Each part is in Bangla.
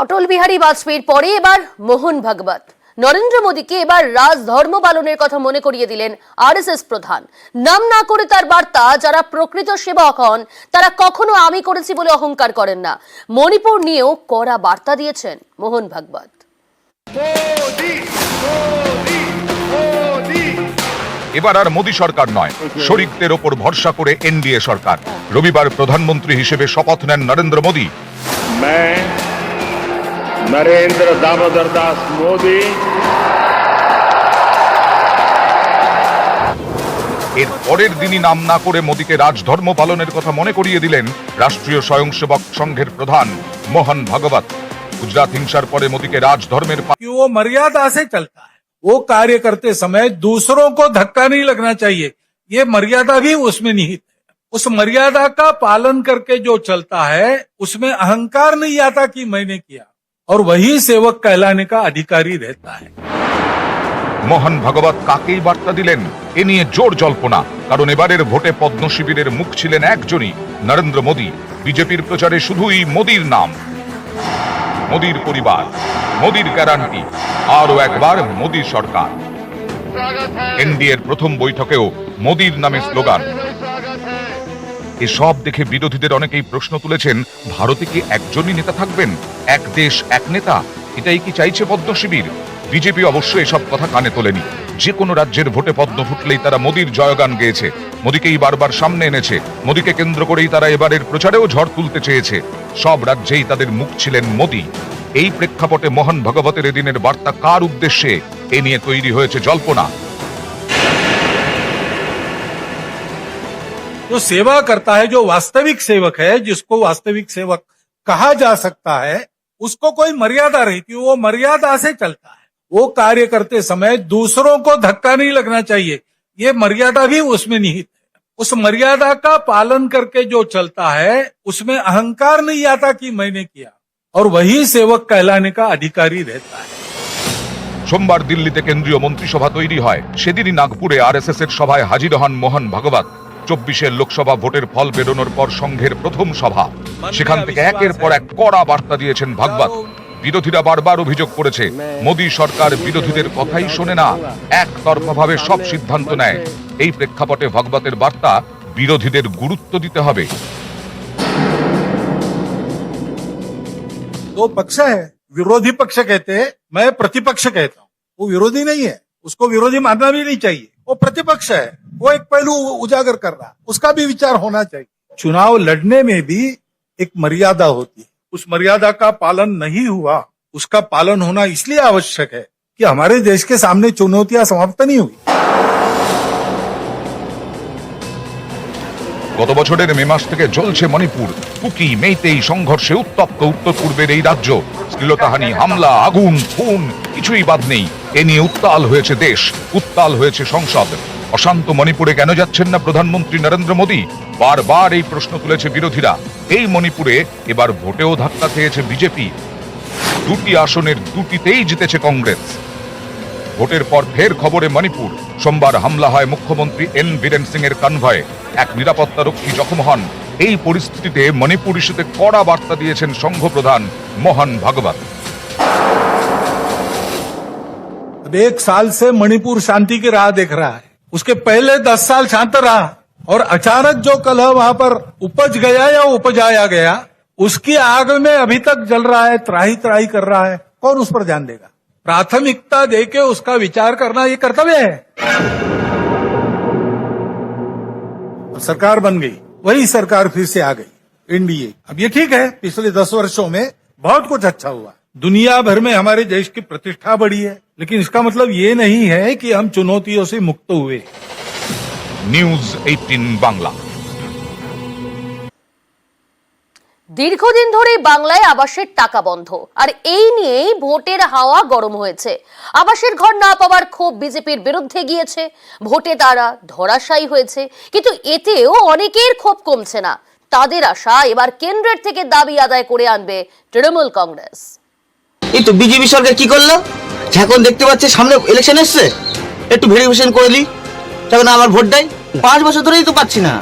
অটল বিহারী বাজপেয়ীর পরে এবার মোহন ভাগবত নরেন্দ্র মোদীকে এবার রাজধর্ম পালনের কথা মনে করিয়ে দিলেন আরএসএস প্রধান। নাম না করে তার বার্তা, যারা প্রকৃত সেবক হন তারা কখনো আমি করেছি বলে অহংকার করেন না। মণিপুর নিয়েও কড়া বার্তা দিয়েছেন মোহন ভাগবত। এবার আর মোদী সরকার নয়, শরিকদের ওপর ভরসা করে এনডিএ সরকার। রবিবার প্রধানমন্ত্রী হিসেবে শপথ নেন নরেন্দ্র মোদী। नरेंद्र दामोदर दास मोदी এর পরের দিনই নাম না করে মোদীকে রাজধর্ম পালনের কথা মনে করিয়ে দিলেন রাষ্ট্রীয় স্বয়ংসেবক সংঘের প্রধান মোহন ভাগবত। গুজরাট হিংসার পরে মোদীকে রাজধর্মের वो मर्यादा से चलता है। वो कार्य करते समय दूसरों को धक्का नहीं लगना चाहिए, ये मर्यादा भी उसमें निहित है। उस मर्यादा का पालन करके जो चलता है उसमें अहंकार नहीं आता कि मैंने किया, और वही सेवक कहलाने का अधिकारी रहता है। মোহন ভাগবত কাকেই বার্তা দিলেন এ নিয়ে জোর জল্পনা, কারণ এবারের ভোটে পদ্ম শিবিরের মুখ ছিলেন একজনই, নরেন্দ্র মোদী। বিজেপির প্রচারে শুধুই মোদীর নাম, মোদীর পরিবার, মোদীর গ্যারান্টি, আরও একবার মোদী সরকার। এনডিএর প্রথম বৈঠকেও মোদীর নামে স্লোগান। এসব দেখে বিরোধীদের অনেকেই প্রশ্ন তুলেছেন, ভারতে কি একজনই নেতা থাকবেন, এক দেশ এক নেতা? এটাই কি চাইছে পদ্ম শিবির? বিজেপি অবশ্য এসব কথা কানে তোলেনি। যে কোনো রাজ্যের ভোটে পদ্ম ফুটলেই তারা মোদীর জয়গান গেয়েছে, মোদীকেই বারবার সামনে এনেছে, মোদীকে কেন্দ্র করেই তারা এবারের প্রচারেও ঝড় তুলতে চেয়েছে। সব রাজ্যেই তাদের মুখ ছিলেন মোদী। এই প্রেক্ষাপটে মোহন ভাগবতের এদিনের বার্তা কার উদ্দেশ্যে, এ নিয়ে তৈরি হয়েছে জল্পনা। जो सेवा करता है, जो वास्तविक सेवक है, जिसको वास्तविक सेवक कहा जा सकता है, उसको कोई मर्यादा रहती है, वो मर्यादा से चलता है। वो कार्य करते समय दूसरों को धक्का नहीं लगना चाहिए, ये मर्यादा भी उसमें निहित है। उस मर्यादा का पालन करके जो चलता है उसमें अहंकार नहीं आता कि मैंने किया, और वही सेवक कहलाने का अधिकारी रहता है। সোমবার দিল্লিতে কেন্দ্রীয় মন্ত্রিসভা তৈরি হয়, সেদিনই নাগপুরে আরএসএস এর সভায় হাজির হন মোহন ভাগবত। 24 লোকসভা ভোটের ফল বেরোনোর পর সংঘের প্রথম সভা। সেখান থেকে একের পর এক কড়া বার্তা দিয়েছেন ভাগবত। বিরোধীরা বারবার অভিযোগ করেছে, মোদী সরকার বিরোধীদের কথাই শোনে না, একতরফাভাবে সব সিদ্ধান্ত নেয়। এই প্রেক্ষাপটে ভাগবতের বার্তা, বিরোধীদের গুরুত্ব দিতে হবে। दो पक्ष है, विरोधी पक्ष कहते हैं, मैं प्रतिपक्ष कहता हूँ। वो विरोधी नहीं है, उसको विरोधी मानना भी नहीं चाहिए, वो प्रतिपक्ष है। वो एक पहलू उजागर कर रहा, उसका भी विचार होना चाहिए। चुनाव लड़ने में भी एक मर्यादा होती है, उस मर्यादा का पालन नहीं हुआ, उसका पालन होना इसलिए आवश्यक है कि हमारे देश के सामने चुनौतियां समाप्त नहीं हुई। গত বছরের মে মাস থেকে চলছে মণিপুর। কুকি মেইতেই সংঘর্ষে উত্তপ্ত উত্তর পূর্বের এই রাজ্য। শ্লীলতাহানি, হামলা, আগুন, খুন, কিছুই বাদ নেই। এ নিয়ে উত্তাল হয়েছে দেশ, উত্তাল হয়েছে সংসদ। অশান্ত মণিপুরে কেন যাচ্ছেন না প্রধানমন্ত্রী নরেন্দ্র মোদী? বারবার এই প্রশ্ন তুলেছে বিরোধীরা। এই মণিপুরে এবার ভোটেও ধাক্কা খেয়েছে বিজেপি। 2টি আসনের 2টিতেই জিতেছে কংগ্রেস। ভোটের পর ফের খবরে মণিপুর। সোমবার হামলা হয় মুখ্যমন্ত্রী এন বীরেন সিং এর কনভয়ে। এক নিরাপত্তা রক্ষী জখম হন। এই পরিস্থিতিতে মণিপুর ইস্যুতে কড়া বার্তা দিয়েছেন সংঘ প্রধান মোহন ভাগবত। अब 1 साल से मणिपुर शांति की राह देख रहा है, उसके पहले 10 साल शांत रहा, और अचानक जो कलह वहां पर उपज गया या उपजाया गया, उसकी आग में अभी तक जल रहा है, त्राही त्राही कर रहा है। कौन उस पर ध्यान देगा? प्राथमिकता देके उसका विचार करना ये कर्तव्य है। सरकार बन गई, वही सरकार फिर से आ गई, एनडीए। अब ये ठीक है, पिछले 10 वर्षों में बहुत कुछ अच्छा हुआ, दुनिया भर में हमारे देश की प्रतिष्ठा बढ़ी है, लेकिन इसका मतलब ये नहीं है कि हम चुनौतियों से मुक्त हुए। নিউজ 18 বাংলা। দীর্ঘদিন ধরে বাংলায় আবাসের টাকা বন্ধ, আর এই নিয়েই ভোটের হাওয়া গরম হয়েছে। আবাসের ঘর না পাওয়ার ক্ষোভ বিজেপির বিরুদ্ধে গিয়েছে, ভোটে তারা ধরাশায়ী হয়েছে। কিন্তু এতেও অনেকের ক্ষোভ কমছে না। তাদের আশা, এবার কেন্দ্রের থেকে দাবি আদায় করে আনবে তৃণমূল কংগ্রেস। এই তো বিজেপি সরকার কি করলো, এখন দেখতে পাচ্ছে সামনে ইলেকশন এসছে, একটু ভেরিফিকেশন করে নি, তখন আমার ভোট দেয়। 5 বছর ধরেই তো পাচ্ছি না।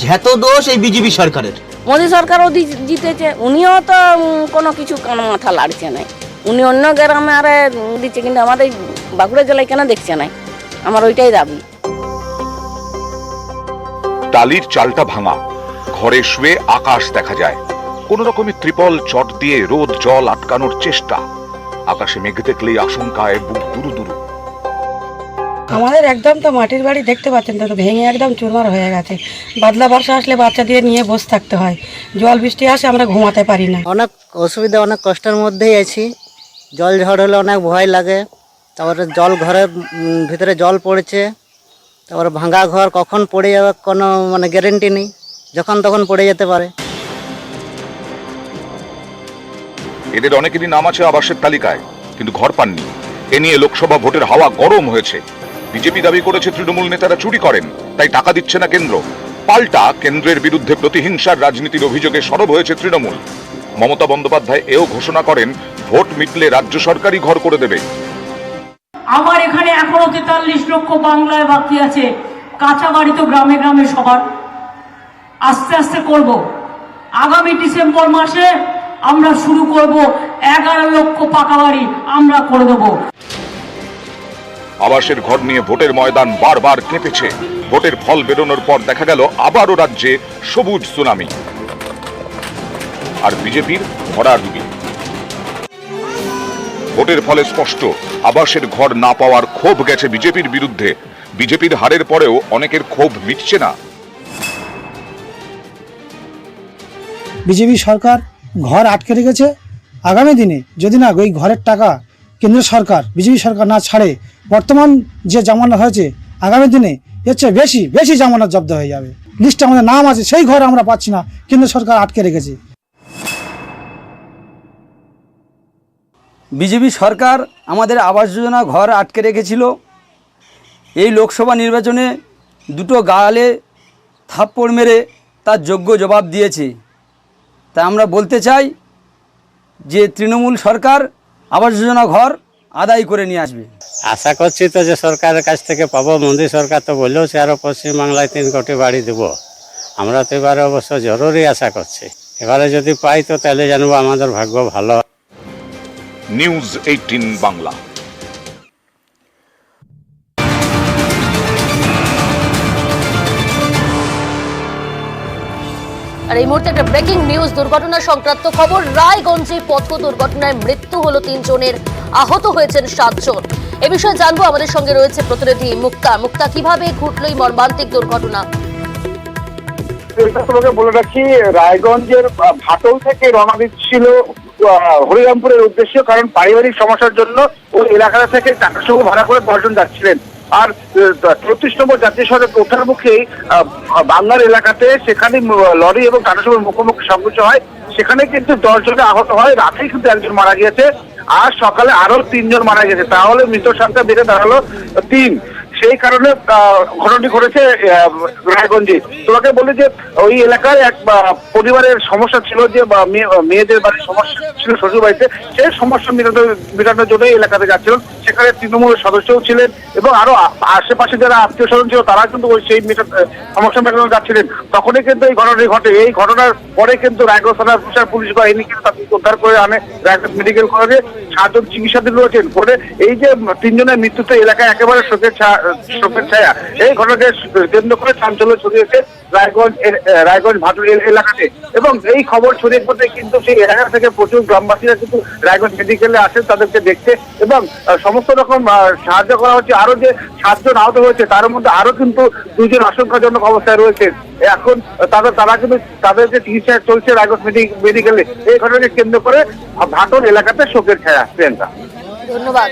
যত দোষ এই বিজেপি সরকারের। মোদী সরকারও জিতেছে, উনিও তো কোনো কিছু কোনো মাথা লাড়ছে নাই। উনি অন্য গ্রামে আরে দিচ্ছে, কিন্তু আমাদের বাঁকুড়া জেলায় কেন দেখছে নাই? আমার ওইটাই দাবি। টালির চালটা ভাঙা, ঘরে শুয়ে আকাশ দেখা যায়। কোন রকমের ত্রিপল চট দিয়ে রোদ জল আটকানোর চেষ্টা। আকাশে মেঘ দেখলেই আশঙ্কায় বুক দুরু দুরু। আমাদের একদম তো মাটির বাড়ি দেখতে পাচ্ছেন তো, ভেঙে একদম চুরমার হয়ে গেছে। বাদলা বর্ষা আসলে বাচ্চা দিয়ে নিয়ে বসে থাকতে হয়, জল বৃষ্টি আসে আমরা ঘুমাতে পারি না। অনেক অসুবিধা, অনেক কষ্টের মধ্যেই আছি। জল ঝড় হলে অনেক ভয় লাগে। তারপরে জল ঘরের ভিতরে জল পড়েছে, তারপরে ভাঙা ঘর কখন পড়ে যাবে কোনো মানে গ্যারেন্টি নেই, যখন তখন পড়ে যেতে পারে। এদের অনেকেরই নাম আছে আবাসের তালিকায়, কিন্তু ঘর পাননি। এ নিয়ে লোকসভা ভোটের হাওয়া গরম হয়েছে। বিজেপি দাবি করেছে তৃণমূল নেতারা চুরি করেন, তাই টাকা দিচ্ছে না কেন্দ্র। পাল্টা কেন্দ্রের বিরুদ্ধে প্রতিহিংসার রাজনীতির অভিযোগে সরব হয়েছে তৃণমূল। মমতা বন্দ্যোপাধ্যায় এও ঘোষণা করেন, ভোট মিটলে রাজ্য সরকারই ঘর করে দেবে। আমার এখানে এখনো 43 লক্ষ বাংলায় বাকি আছে। কাঁচা বাড়ি তো গ্রামে গ্রামে সবার, আস্তে আস্তে করব। আগামী ডিসেম্বর মাসে আমরা শুরু করব 11 লক্ষ পাকা বাড়ি আমরা করে দেব। আবাসের ঘর নিয়ে ভোটের ময়দান বারবার কেঁপেছে। ভোটের ফল বেরোনোর পর দেখা গেল আবারও রাজ্যে সবুজ সুনামি আর বিজেপির ভরাডুবি। ভোটের ফলে স্পষ্ট, আবাসের ঘর না পাওয়ার ক্ষোভ গেছে বিজেপির বিরুদ্ধে। বিজেপির হারের পরেও অনেকের ক্ষোভ মিটছে না। বিজেপি সরকার ঘর আটকে রেখেছে। আগামী দিনে যদি না ওই ঘরের টাকা কেন্দ্র সরকার, বিজেপি সরকার না ছাড়ে, বর্তমান যে জামানত হয়েছে, আগামী দিনে এর চেয়ে বেশি বেশি জামানত জব্দ হয়ে যাবে। লিস্টে আমাদের নাম আছে, সেই ঘর আমরা পাচ্ছি না, কেন্দ্র সরকার আটকে রেখেছে। বিজেপি সরকার আমাদের আবাস যোজনা ঘর আটকে রেখেছিল। এই লোকসভা নির্বাচনে দুটো গালে থাপ্পড় মেরে তার যোগ্য জবাব দিয়েছে। তাই আমরা বলতে চাই যে তৃণমূল সরকার আবাস যোজনা ঘর আদায় করে নিয়ে আসবে। আশা করছি তো যে সরকারের কাছ থেকে পাবো। মোদী সরকার তো বললেও সে আরও পশ্চিমবাংলায় 3 কোটি বাড়ি দেবো। আমরা তো এবারে অবশ্য জরুরি আশা করছি। এবারে যদি পাই তো তাহলে জানবো আমাদের ভাগ্য ভালো। নিউজ 18 বাংলা। আর এই মুহূর্তে একটা ব্রেকিং নিউজ, দুর্ঘটনা সংক্রান্ত খবর। রায়গঞ্জে পথ দুর্ঘটনায় মৃত্যু হলো 3 জনের, আহত হয়েছেন 7 জন। এ বিষয়ে জানবো, আমাদের সঙ্গে রয়েছে প্রতিনিধি মুক্তা। মুক্তা, কিভাবে ঘটলো এই মর্মান্তিক দুর্ঘটনা? তোমাকে বলে রাখি, রায়গঞ্জের ভাটল থেকে রওনা দিচ্ছিল হরিরামপুরের উদ্দেশ্যে, কারণ পারিবারিক সমস্যার জন্য ওই এলাকা থেকে টাটার সঙ্গে ভাড়া করে 10 জন যাচ্ছিলেন। আর 34 নম্বর জাতীয় সড়ক ওঠার মুখেই বাংলার এলাকাতে সেখানে লরি এবং টাটা সঙ্গে মুখোমুখি সংঘর্ষ হয়। সেখানে কিন্তু 10 জনে আহত হয়। রাতেই কিন্তু 1 জন মারা গিয়েছে, আর সকালে আরো 3 জন মারা গেছে। তাহলে মৃত সংখ্যা বেড়ে দাঁড়ালো 3। সেই কারণে ঘটনাটি ঘটেছে রায়গঞ্জে। তোমাকে বলি যে ওই এলাকায় এক পরিবারের সমস্যা ছিল, যে মেয়েদের বাড়ির সমস্যা ছিল শ্বশুর বাড়িতে, সেই সমস্যা মেটানোর জন্য এলাকাতে যাচ্ছিলেন। সেখানে তৃণমূলের সদস্যও ছিলেন এবং আরো আশেপাশে যারা আত্মীয় স্বজন ছিল তারা কিন্তু ওই সেই সমস্যা মেটানো যাচ্ছিলেন। তখনই কিন্তু এই ঘটনাটি ঘটে। এই ঘটনার পরে কিন্তু রায়গঞ্জ থানার পুলিশ বাহিনী কিন্তু তাকে উদ্ধার করে আনে রায়গঞ্জ মেডিকেল কলেজে। 7 জন চিকিৎসাধীন রয়েছেন। পরে এই যে 3 জনের মৃত্যুতে এলাকায় একেবারে শোকের ছায়া। এই ঘটনাকে কেন্দ্র করে চাঞ্চল্য ছড়িয়েছে রায়গঞ্জ ভাটুল এলাকাতে। এবং এই খবর ছড়িয়ে পড়তে কিন্তু সেই এলাকা থেকে প্রচুর গ্রামবাসীরা কিন্তু রায়গঞ্জ মেডিকেলে আসেন তাদেরকে দেখতে, এবং সমস্ত রকম সাহায্য করা হচ্ছে। আরো যে 7 জন আহত হয়েছে তার মধ্যে আরো কিন্তু 2 জন আশঙ্কাজনক অবস্থায় রয়েছে। এখন তারা কিন্তু তাদের যে চিকিৎসা চলছে রায়গঞ্জ মেডিকেলে। এই ঘটনাকে কেন্দ্র করে ভাটল এলাকাতে শোকের ছায়া। প্রিয়াঙ্কা, ধন্যবাদ।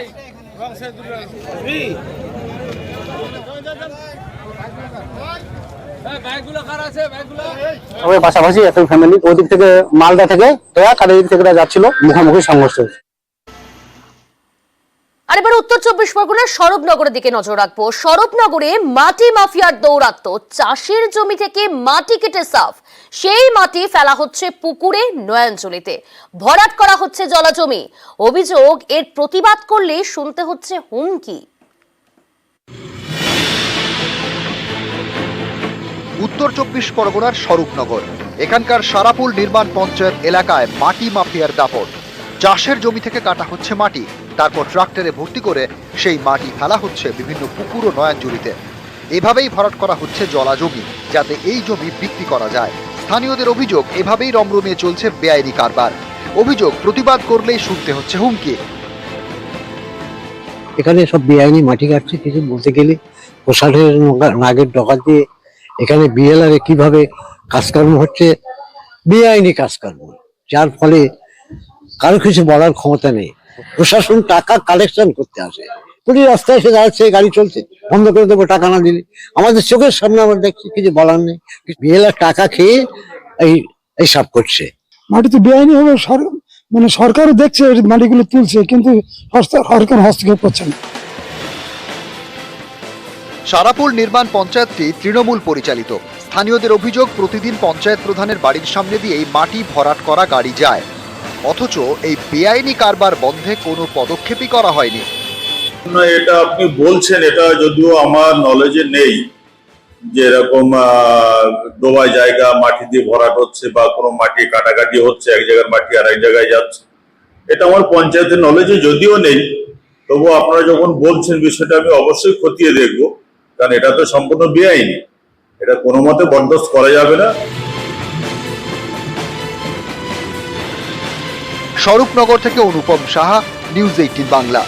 পাশাপাশি একটা ফ্যামিলি ওদিক থেকে মালদা থেকে কাদের দিক থেকে যাচ্ছিল, মুখোমুখি সংঘর্ষ। আর এবার উত্তর 24 পরগনার স্বরূপনগরের দিকে নজর রাখবো। স্বরূপনগরে মাটি মাফিয়ার দৌরাত্ম্য। চাষের জমি থেকে মাটি কেটে সাফ, সেই মাটি ফেলা হচ্ছে পুকুরে, নয়নজলিতে ভরাট করা হচ্ছে জলাজমি। অভিযোগ, এর প্রতিবাদ করলে শুনতে হচ্ছে হুমকি। উত্তর 24 পরগনার স্বরূপনগর, এখানকার সারাপুল নির্মাণ পঞ্চায়েত এলাকায় মাটি মাফিয়ার দাপট। চাষের জমি থেকে কাটা হচ্ছে মাটি, তারপর ট্রাক্টরে ভর্তি করে সেই মাটি ফেলা হচ্ছে বিভিন্ন পুকুর ও নয়াঞ্জলিতে। এভাবেই ভরাট করা হচ্ছে জলা জমি, যাতে এই জমি বিক্রি করা যায়। স্থানীয়দের অভিযোগ, এভাবেই রমরমিয়ে চলছে বেআইনি কারবার। অভিযোগ, প্রতিবাদ করলেই শুনতে হচ্ছে হুমকি। এখানে সব বেআইনি মাটি কাটছে, কিছু বলতে গেলে প্রশাসনের নাগের ডকাত দিয়ে এখানে বিএলআর কিভাবে কাজকর্ম হচ্ছে, বেআইনি কাজকর্ম, যার ফলে কারো কিছু বলার ক্ষমতা নেই। প্রশাসন টাকা কালেকশন করতে আসে, পুলিশ রাস্তায় এসে দাঁড়াচ্ছে, গাড়ি চলছে, বন্ধ করে দেবো টাকা না দিলে। আমাদের চোখের সামনে আমরা দেখছি, কিছু বলার নেই। বিএলআর টাকা খেয়ে এইসব করছে। মাটি তো বেআইনি হবে, মানে সরকারও দেখছে মাটিগুলো তুলছে, কিন্তু সরকার হস্তক্ষেপ করছে না। সারাপুল নির্মাণ পঞ্চায়েতটি তৃণমূল পরিচালিত। স্থানীয়দের অভিযোগ, প্রতিদিন পঞ্চায়েত প্রধানের বাড়ির সামনে দিয়েই মাটি ভরাট করা গাড়ি যায়, অথচ এই বেআইনি কারবার বন্ধে কোনো পদক্ষেপই করা হয়নি। এটা আপনি বলছেন, এটা যদিও আমার নলেজে নেই যে এরকম ডোবা জায়গা মাটি দিয়ে ভরাট হচ্ছে বা কোনো মাটি কাটাকাটি হচ্ছে, এক জায়গার মাটি আর এক জায়গায় যাচ্ছে, এটা আমার পঞ্চায়েতের নলেজে যদিও নেই। তবু আপনারা যখন বলছেন বিষয়টা আমি অবশ্যই খতিয়ে দেখবো, কারণ এটা তো সম্পূর্ণ বেআইনি, এটা কোনো মতে বরদাস্ত করা যাবে না। স্বরূপনগর থেকে অনুপম সাহা, নিউজ 18 বাংলা।